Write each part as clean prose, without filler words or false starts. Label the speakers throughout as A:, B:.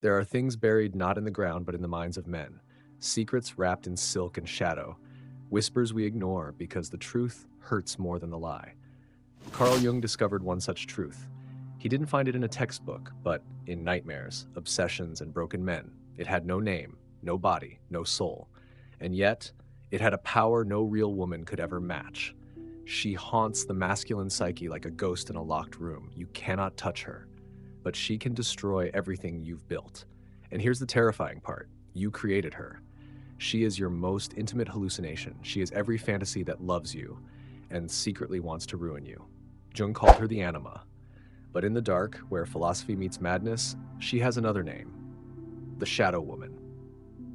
A: There are things buried not in the ground but in the minds of men, secrets wrapped in silk and shadow, whispers we ignore because the truth hurts more than the lie. Carl Jung discovered one such truth. He didn't find it in a textbook, but in nightmares, obsessions, and broken men. It had no name, no body, no soul. And yet, it had a power no real woman could ever match. She haunts the masculine psyche like a ghost in a locked room. You cannot touch her, but she can destroy everything you've built. And here's the terrifying part. You created her. She is your most intimate hallucination. She is every fantasy that loves you and secretly wants to ruin you. Jung called her the Anima. But in the dark, where philosophy meets madness, she has another name, the Shadow Woman.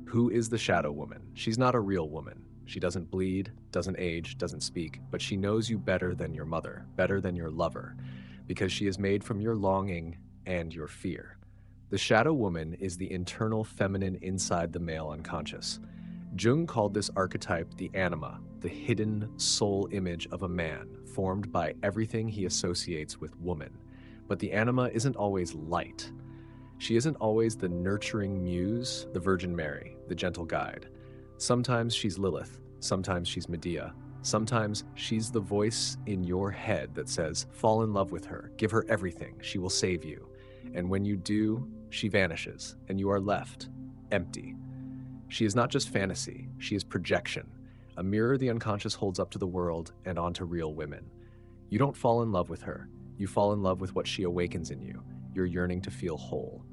A: Who is the Shadow Woman? She's not a real woman. She doesn't bleed, doesn't age, doesn't speak, but she knows you better than your mother, better than your lover, because she is made from your longing and your fear. The Shadow Woman is the internal feminine inside the male unconscious. Jung called this archetype the Anima, the hidden soul image of a man, formed by everything he associates with woman. But the Anima isn't always light. She isn't always the nurturing muse, the Virgin Mary, the gentle guide. Sometimes she's Lilith, sometimes she's Medea, sometimes she's the voice in your head that says, fall in love with her, give her everything, she will save you. And when you do, she vanishes, and you are left empty. She is not just fantasy, she is projection, a mirror the unconscious holds up to the world and onto real women. You don't fall in love with her, you fall in love with what she awakens in you, your yearning to feel whole,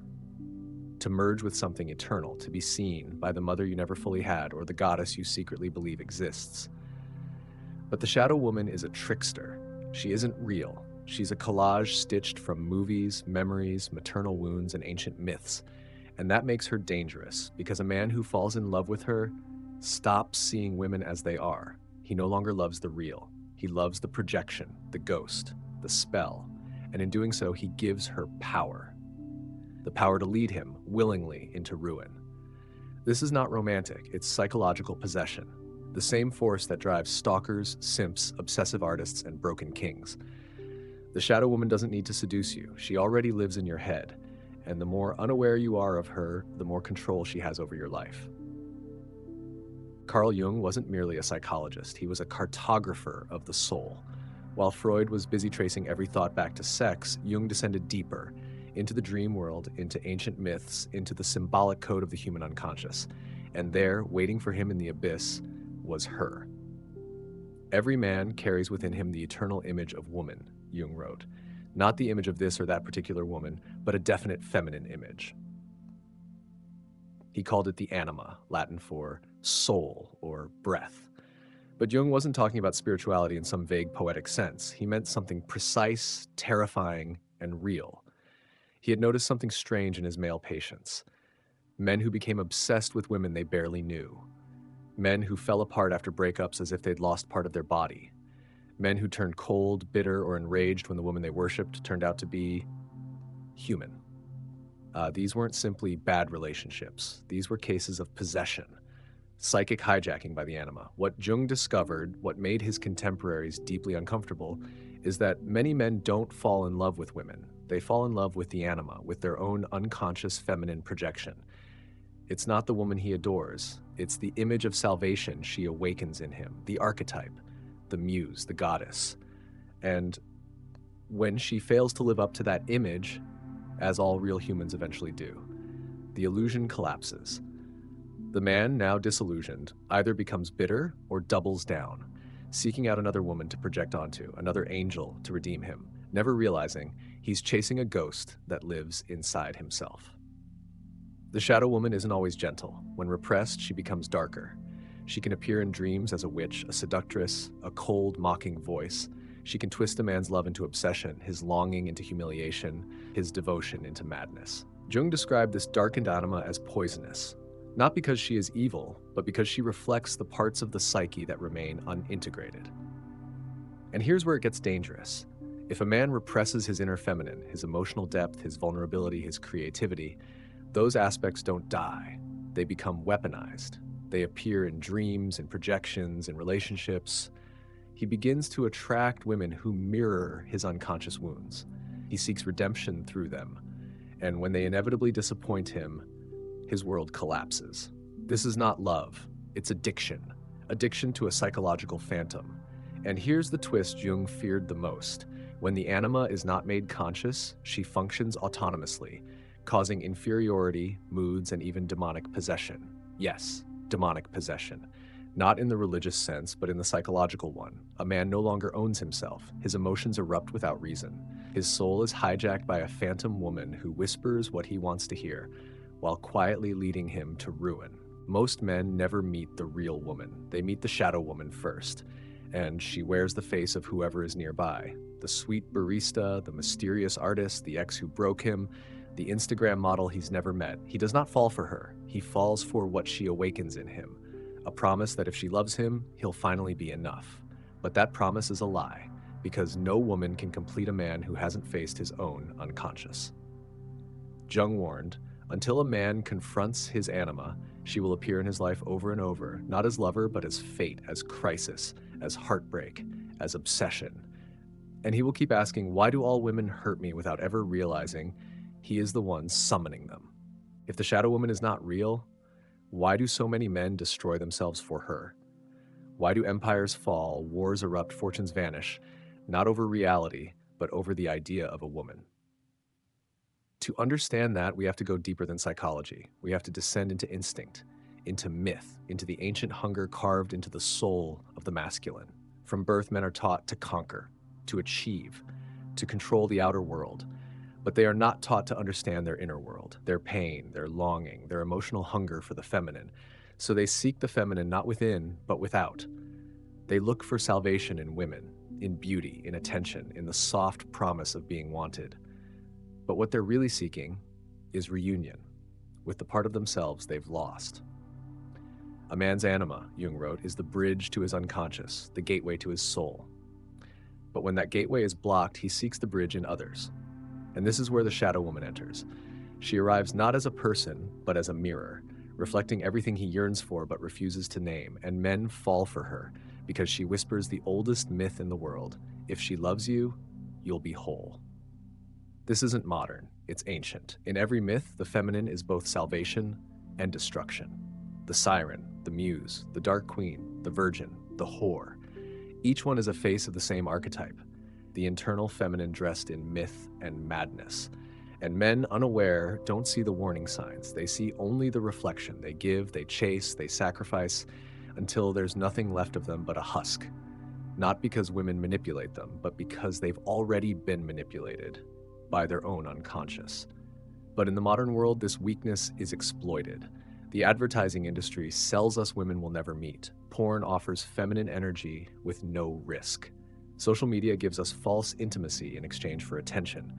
A: to merge with something eternal, to be seen by the mother you never fully had or the goddess you secretly believe exists. But the Shadow Woman is a trickster. She isn't real. She's a collage stitched from movies, memories, maternal wounds, and ancient myths. And that makes her dangerous, because a man who falls in love with her stops seeing women as they are. He no longer loves the real. He loves the projection, the ghost, the spell. And in doing so, he gives her power. The power to lead him willingly into ruin. This is not romantic, it's psychological possession. The same force that drives stalkers, simps, obsessive artists, and broken kings. The Shadow Woman doesn't need to seduce you. She already lives in your head. And the more unaware you are of her, the more control she has over your life. Carl Jung wasn't merely a psychologist, he was a cartographer of the soul. While Freud was busy tracing every thought back to sex, Jung descended deeper, into the dream world, into ancient myths, into the symbolic code of the human unconscious. And there, waiting for him in the abyss, was her. Every man carries within him the eternal image of woman, Jung wrote. Not the image of this or that particular woman, but a definite feminine image. He called it the anima, Latin for soul or breath. But Jung wasn't talking about spirituality in some vague poetic sense. He meant something precise, terrifying, and real. He had noticed something strange in his male patients. Men who became obsessed with women they barely knew. Men who fell apart after breakups as if they'd lost part of their body. Men who turned cold, bitter, or enraged when the woman they worshipped turned out to be human. These weren't simply bad relationships. These were cases of possession, psychic hijacking by the anima. What Jung discovered, what made his contemporaries deeply uncomfortable, is that many men don't fall in love with women. They fall in love with the anima, with their own unconscious feminine projection. It's not the woman he adores. It's the image of salvation she awakens in him, the archetype, the muse, the goddess. And when she fails to live up to that image, as all real humans eventually do, the illusion collapses. The man, now disillusioned, either becomes bitter or doubles down, seeking out another woman to project onto, another angel to redeem him, never realizing he's chasing a ghost that lives inside himself. The Shadow Woman isn't always gentle. When repressed, she becomes darker. She can appear in dreams as a witch, a seductress, a cold, mocking voice. She can twist a man's love into obsession, his longing into humiliation, his devotion into madness. Jung described this darkened anima as poisonous, not because she is evil, but because she reflects the parts of the psyche that remain unintegrated. And here's where it gets dangerous. If a man represses his inner feminine, his emotional depth, his vulnerability, his creativity, those aspects don't die. They become weaponized. They appear in dreams, in projections, in relationships. He begins to attract women who mirror his unconscious wounds. He seeks redemption through them. And when they inevitably disappoint him, his world collapses. This is not love, it's addiction. Addiction to a psychological phantom. And here's the twist Jung feared the most. When the anima is not made conscious, she functions autonomously, causing inferiority, moods, and even demonic possession. Yes, demonic possession. Not in the religious sense, but in the psychological one. A man no longer owns himself. His emotions erupt without reason. His soul is hijacked by a phantom woman who whispers what he wants to hear, while quietly leading him to ruin. Most men never meet the real woman. They meet the shadow woman first, and she wears the face of whoever is nearby. The sweet barista, the mysterious artist, the ex who broke him, the Instagram model he's never met. He does not fall for her. He falls for what she awakens in him. A promise that if she loves him, he'll finally be enough. But that promise is a lie, because no woman can complete a man who hasn't faced his own unconscious. Jung warned, until a man confronts his anima, she will appear in his life over and over, not as lover, but as fate, as crisis, as heartbreak, as obsession. And he will keep asking, why do all women hurt me, without ever realizing he is the one summoning them? If the shadow woman is not real, why do so many men destroy themselves for her? Why do empires fall, wars erupt, fortunes vanish, not over reality, but over the idea of a woman? To understand that, we have to go deeper than psychology. We have to descend into instinct, into myth, into the ancient hunger carved into the soul of the masculine. From birth, men are taught to conquer, to achieve, to control the outer world. But they are not taught to understand their inner world, their pain, their longing, their emotional hunger for the feminine. So they seek the feminine not within, but without. They look for salvation in women, in beauty, in attention, in the soft promise of being wanted. But what they're really seeking is reunion with the part of themselves they've lost. A man's anima, Jung wrote, is the bridge to his unconscious, the gateway to his soul. But when that gateway is blocked, he seeks the bridge in others. And this is where the shadow woman enters. She arrives not as a person, but as a mirror, reflecting everything he yearns for but refuses to name, and men fall for her because she whispers the oldest myth in the world: if she loves you, you'll be whole. This isn't modern, it's ancient. In every myth, the feminine is both salvation and destruction. The siren, the muse, the dark queen, the virgin, the whore. Each one is a face of the same archetype, the internal feminine dressed in myth and madness. And men, unaware, don't see the warning signs. They see only the reflection. They give, they chase, they sacrifice, until there's nothing left of them but a husk. Not because women manipulate them, but because they've already been manipulated by their own unconscious. But in the modern world, this weakness is exploited. The advertising industry sells us women we'll never meet. Porn offers feminine energy with no risk. Social media gives us false intimacy in exchange for attention.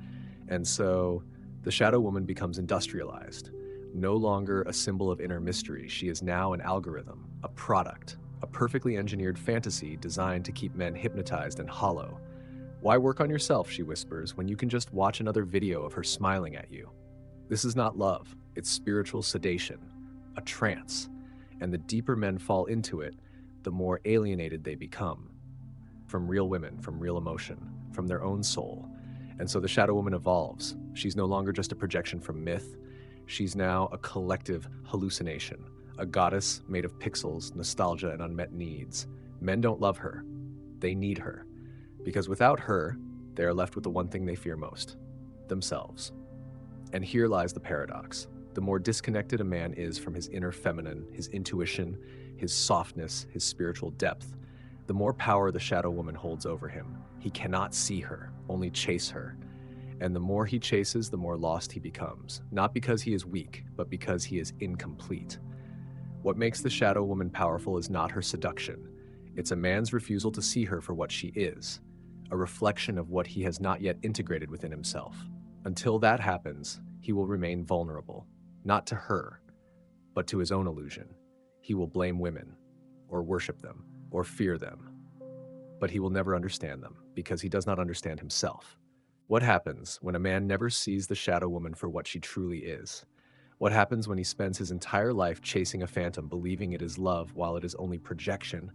A: And so the shadow woman becomes industrialized. No longer a symbol of inner mystery, she is now an algorithm, a product, a perfectly engineered fantasy designed to keep men hypnotized and hollow. Why work on yourself, she whispers, when you can just watch another video of her smiling at you? This is not love, it's spiritual sedation, a trance. And the deeper men fall into it, the more alienated they become. From real women, from real emotion, from their own soul. And so the shadow woman evolves. She's no longer just a projection from myth. She's now a collective hallucination, a goddess made of pixels, nostalgia, and unmet needs. Men don't love her. They need her. Because without her, they are left with the one thing they fear most: themselves. And here lies the paradox. The more disconnected a man is from his inner feminine, his intuition, his softness, his spiritual depth, the more power the shadow woman holds over him. He cannot see her, only chase her. And the more he chases, the more lost he becomes. Not because he is weak, but because he is incomplete. What makes the shadow woman powerful is not her seduction. It's a man's refusal to see her for what she is, a reflection of what he has not yet integrated within himself. Until that happens, he will remain vulnerable, not to her, but to his own illusion. He will blame women, or worship them, or fear them. But he will never understand them, because he does not understand himself. What happens when a man never sees the shadow woman for what she truly is? What happens when he spends his entire life chasing a phantom, believing it is love while it is only projection?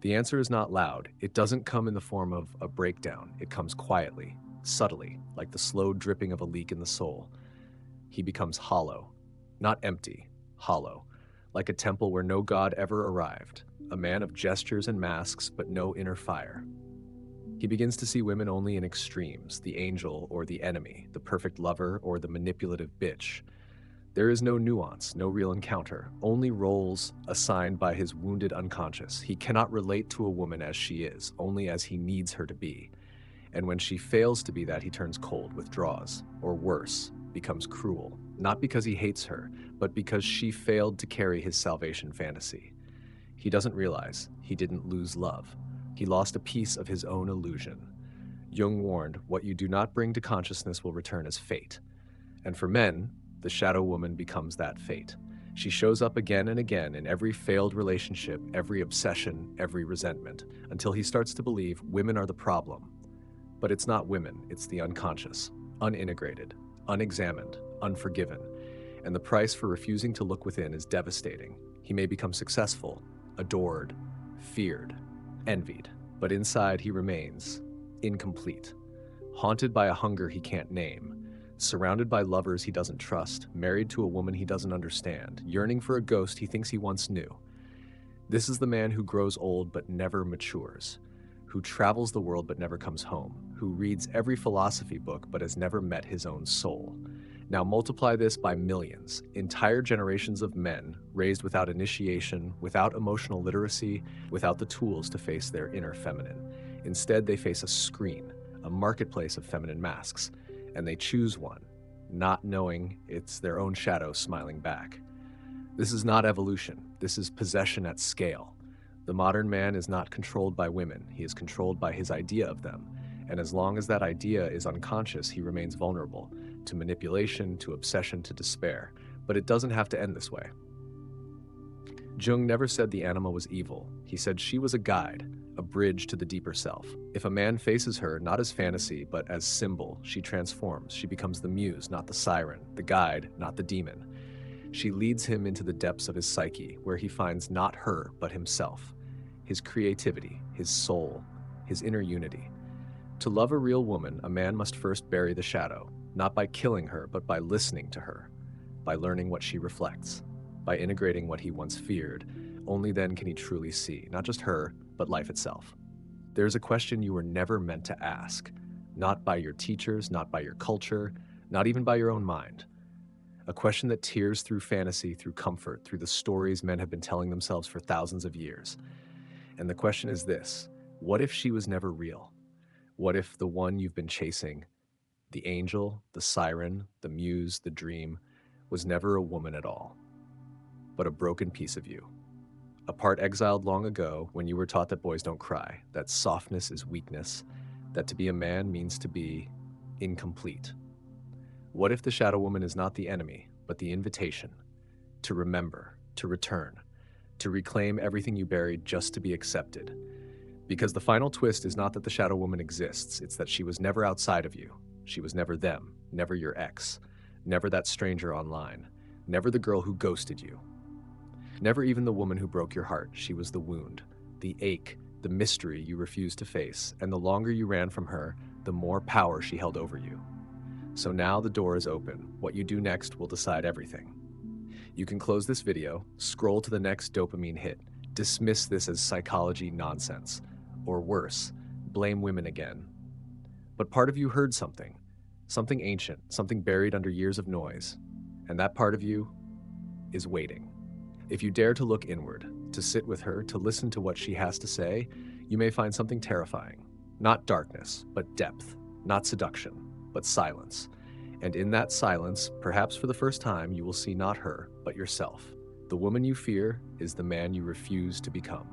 A: The answer is not loud. It doesn't come in the form of a breakdown. It comes quietly, subtly, like the slow dripping of a leak in the soul. he becomes hollow. Not empty, hollow. Like a temple where no god ever arrived. A man of gestures and masks, but no inner fire. He begins to see women only in extremes, the angel or the enemy, the perfect lover or the manipulative bitch. There is no nuance, no real encounter, only roles assigned by his wounded unconscious. He cannot relate to a woman as she is, only as he needs her to be. And when she fails to be that, he turns cold, withdraws, or worse, becomes cruel. Not because he hates her, but because she failed to carry his salvation fantasy. He doesn't realize he didn't lose love. He lost a piece of his own illusion. Jung warned, what you do not bring to consciousness will return as fate. And for men, the shadow woman becomes that fate. She shows up again and again in every failed relationship, every obsession, every resentment, until he starts to believe women are the problem. But it's not women, it's the unconscious, unintegrated, unexamined, unforgiven. And the price for refusing to look within is devastating. He may become successful, adored, feared, envied, but inside he remains incomplete, haunted by a hunger he can't name, surrounded by lovers he doesn't trust, married to a woman he doesn't understand, yearning for a ghost he thinks he once knew. This is the man who grows old but never matures, who travels the world but never comes home, who reads every philosophy book but has never met his own soul. Now multiply this by millions, entire generations of men raised without initiation, without emotional literacy, without the tools to face their inner feminine. Instead, they face a screen, a marketplace of feminine masks, and they choose one, not knowing it's their own shadow smiling back. This is not evolution. This is possession at scale. The modern man is not controlled by women. He is controlled by his idea of them. And as long as that idea is unconscious, he remains vulnerable to manipulation, to obsession, to despair. But it doesn't have to end this way. Jung never said the Anima was evil. He said she was a guide, a bridge to the deeper self. If a man faces her not as fantasy, but as symbol, she transforms. She becomes the muse, not the siren, the guide, not the demon. She leads him into the depths of his psyche, where he finds not her, but himself, his creativity, his soul, his inner unity. To love a real woman, a man must first bury the shadow, not by killing her, but by listening to her, by learning what she reflects, by integrating what he once feared. Only then can he truly see, not just her, but life itself. There's a question you were never meant to ask, not by your teachers, not by your culture, not even by your own mind. A question that tears through fantasy, through comfort, through the stories men have been telling themselves for thousands of years. And the question is this: what if she was never real? What if the one you've been chasing, the angel, the siren, the muse, the dream, was never a woman at all, but a broken piece of you? A part exiled long ago when you were taught that boys don't cry, that softness is weakness, that to be a man means to be incomplete. What if the shadow woman is not the enemy, but the invitation to remember, to return, to reclaim everything you buried just to be accepted? Because the final twist is not that the shadow woman exists, it's that she was never outside of you. She was never them, never your ex, never that stranger online, never the girl who ghosted you, never even the woman who broke your heart. She was the wound, the ache, the mystery you refused to face, and the longer you ran from her, the more power she held over you. So now the door is open. What you do next will decide everything. You can close this video, scroll to the next dopamine hit, dismiss this as psychology nonsense, or worse, blame women again. But part of you heard something ancient, something buried under years of noise, and that part of you is waiting. If you dare to look inward, to sit with her, to listen to what she has to say, you may find something terrifying. Not darkness, but depth. Not seduction, but silence. And in that silence, perhaps for the first time, you will see not her, but yourself. The woman you fear is the man you refuse to become.